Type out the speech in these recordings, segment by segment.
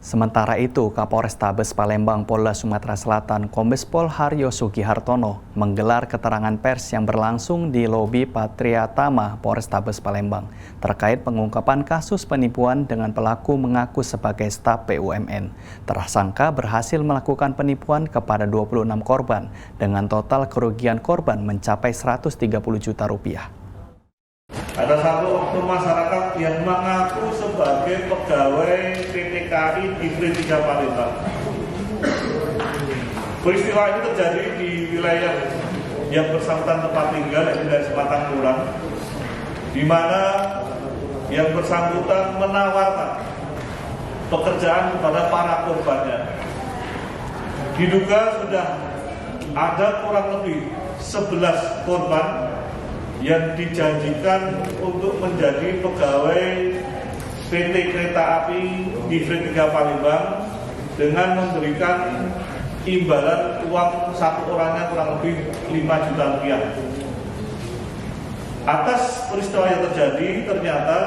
Sementara itu, Kapolrestabes Palembang Polda Sumatera Selatan Kombes Pol Haryo Sugihartono menggelar keterangan pers yang berlangsung di lobi Patriatama Polrestabes Palembang terkait pengungkapan kasus penipuan dengan pelaku mengaku sebagai staf BUMN. Tersangka berhasil melakukan penipuan kepada 26 korban dengan total kerugian korban mencapai 130 juta rupiah. Ada satu oknum masyarakat yang mengaku sebagai pegawai PT KAI di Divre 3 Palembang. Peristiwa ini terjadi di wilayah yang bersangkutan tempat tinggal, yaitu dari Sematang Kulon, di mana yang bersangkutan menawarkan pekerjaan kepada para korbannya. Diduga sudah ada kurang lebih 11 korban yang dijanjikan untuk menjadi pegawai PT Kereta Api Divre 3 Palembang dengan memberikan imbalan uang satu orangnya kurang lebih 5 juta rupiah. Atas peristiwa yang terjadi, ternyata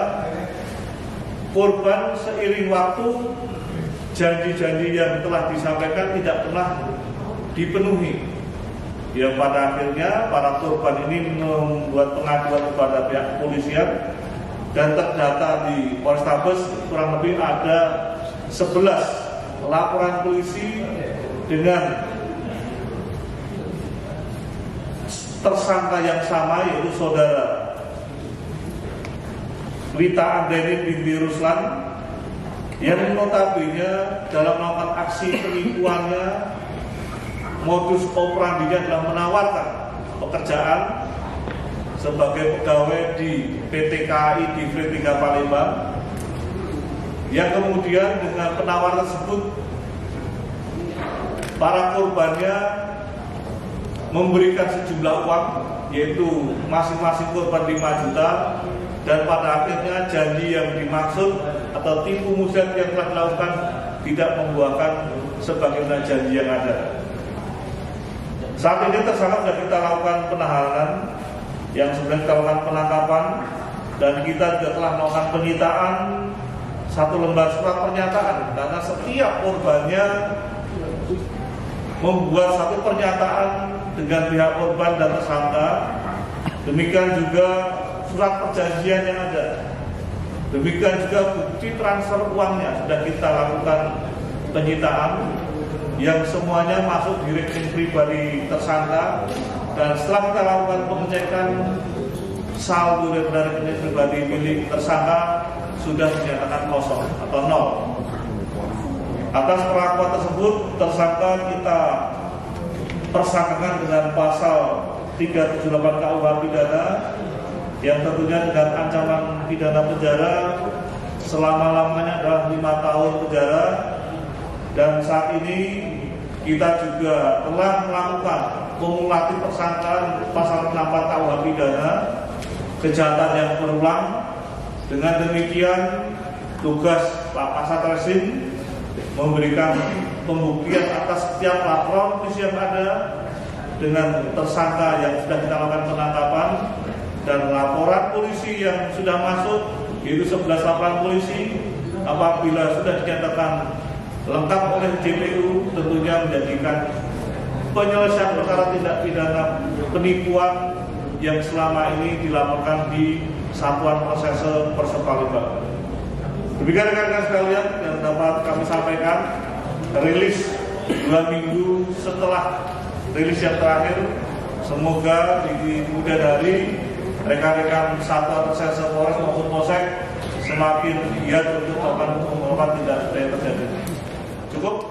korban seiring waktu janji-janji yang telah disampaikan tidak pernah dipenuhi. Ya, pada akhirnya para korban ini membuat pengaduan kepada pihak kepolisian dan terdata di Polrestabes kurang lebih ada 11 laporan polisi dengan tersangka yang sama, yaitu saudara Rita Andeni binti Ruslan yang notabene dalam melakukan aksi penipuannya modus operandinya adalah menawarkan pekerjaan sebagai pegawai di PT KAI Divre 3 Palembang, yang kemudian dengan penawaran tersebut para korbannya memberikan sejumlah uang, yaitu masing-masing korban 5 juta, dan pada akhirnya janji yang dimaksud atau tipu muslihat yang telah dilakukan tidak membuahkan sebagaimana janji yang ada. Saat ini tersangka sudah kita lakukan penahanan, yang sebenarnya kita lakukan penangkapan, dan kita juga telah melakukan penyitaan satu lembar surat pernyataan, karena setiap korbannya membuat satu pernyataan dengan pihak korban dan tersangka. Demikian juga surat perjanjian yang ada, demikian juga bukti transfer uangnya sudah kita lakukan penyitaan, yang semuanya masuk di rekening pribadi tersangka. Dan setelah kita lakukan pengecekan, saldo dari rekening pribadi milik tersangka sudah dinyatakan kosong atau nol. Atas perlakuan tersebut, tersangka kita persangkakan dengan pasal 378 KUH pidana, yang tentunya dengan ancaman pidana penjara selama-lamanya adalah 5 tahun penjara. Dan saat ini kita juga telah melakukan kumulatif persangkaan pasal 64 KUH pidana, kejahatan yang berulang. Dengan demikian, tugas Pak Kasat Reskrim memberikan pembuktian atas setiap laporan polisi yang ada dengan tersangka yang sudah kita lakukan penangkapan, dan laporan polisi yang sudah masuk, yaitu 11 laporan polisi, apabila sudah dinyatakan lengkap oleh JPU, tentunya menjadikan penyelesaian perkara tindak pidana penipuan yang selama ini dilaporkan di Satuan Reserse Polres Palembang. Demikian rekan-rekan sekalian yang dapat kami sampaikan. Rilis 2 minggu setelah rilis yang terakhir, semoga di kemudian hari rekan-rekan Satuan Reserse Polres maupun Polsek semakin giat untuk melakukan pengungkapan tindak pidana yang terjadi. Cukup.